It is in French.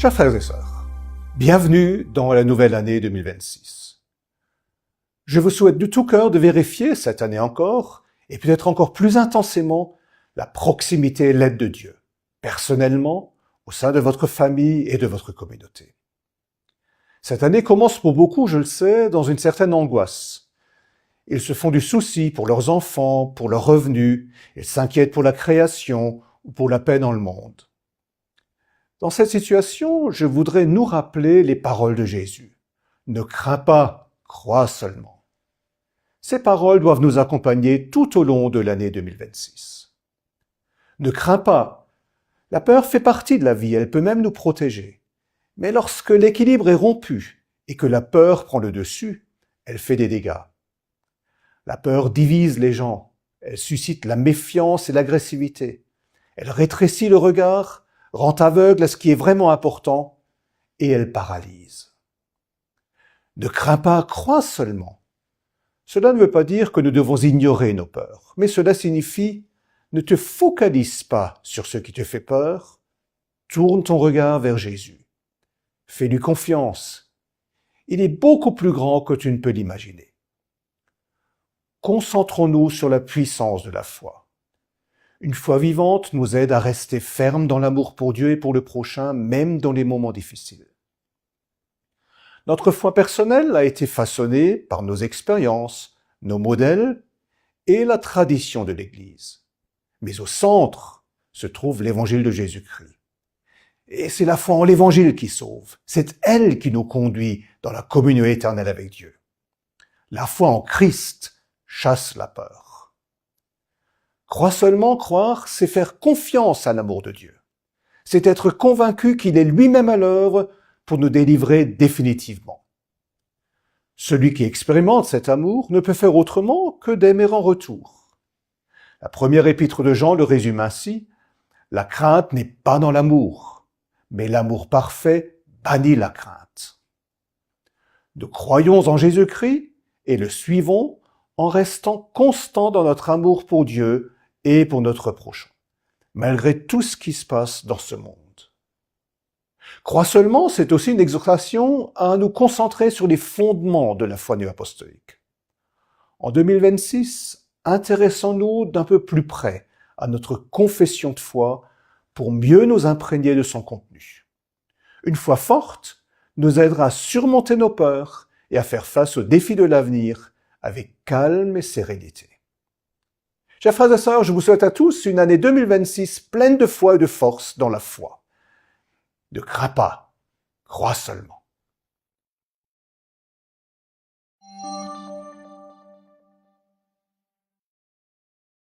Chers frères et sœurs, bienvenue dans la nouvelle année 2026. Je vous souhaite de tout cœur de vérifier cette année encore, et peut-être encore plus intensément, la proximité et l'aide de Dieu, personnellement, au sein de votre famille et de votre communauté. Cette année commence pour beaucoup, je le sais, dans une certaine angoisse. Ils se font du souci pour leurs enfants, pour leurs revenus, ils s'inquiètent pour la création ou pour la paix dans le monde. Dans cette situation, je voudrais nous rappeler les paroles de Jésus. Ne crains pas, crois seulement. Ces paroles doivent nous accompagner tout au long de l'année 2026. Ne crains pas. La peur fait partie de la vie, elle peut même nous protéger. Mais lorsque l'équilibre est rompu et que la peur prend le dessus, elle fait des dégâts. La peur divise les gens, elle suscite la méfiance et l'agressivité. Elle rétrécit le regard, rend aveugle à ce qui est vraiment important et elle paralyse. Ne crains pas, crois seulement. Cela ne veut pas dire que nous devons ignorer nos peurs, mais cela signifie ne te focalise pas sur ce qui te fait peur, tourne ton regard vers Jésus. Fais-lui confiance. Il est beaucoup plus grand que tu ne peux l'imaginer. Concentrons-nous sur la puissance de la foi. Une foi vivante nous aide à rester fermes dans l'amour pour Dieu et pour le prochain, même dans les moments difficiles. Notre foi personnelle a été façonnée par nos expériences, nos modèles et la tradition de l'Église. Mais au centre se trouve l'Évangile de Jésus-Christ. Et c'est la foi en l'Évangile qui sauve. C'est elle qui nous conduit dans la communion éternelle avec Dieu. La foi en Christ chasse la peur. Croire seulement, croire, c'est faire confiance à l'amour de Dieu. C'est être convaincu qu'il est lui-même à l'œuvre pour nous délivrer définitivement. Celui qui expérimente cet amour ne peut faire autrement que d'aimer en retour. La première épître de Jean le résume ainsi: « La crainte n'est pas dans l'amour, mais l'amour parfait bannit la crainte. » Nous croyons en Jésus-Christ et le suivons en restant constants dans notre amour pour Dieu et pour notre prochain, malgré tout ce qui se passe dans ce monde. Croire seulement, c'est aussi une exhortation à nous concentrer sur les fondements de la foi néo-apostolique. En 2026, intéressons-nous d'un peu plus près à notre confession de foi pour mieux nous imprégner de son contenu. Une foi forte nous aidera à surmonter nos peurs et à faire face aux défis de l'avenir avec calme et sérénité. Chers frères et sœurs, je vous souhaite à tous une année 2026 pleine de foi et de force dans la foi. Ne crains pas, crois seulement.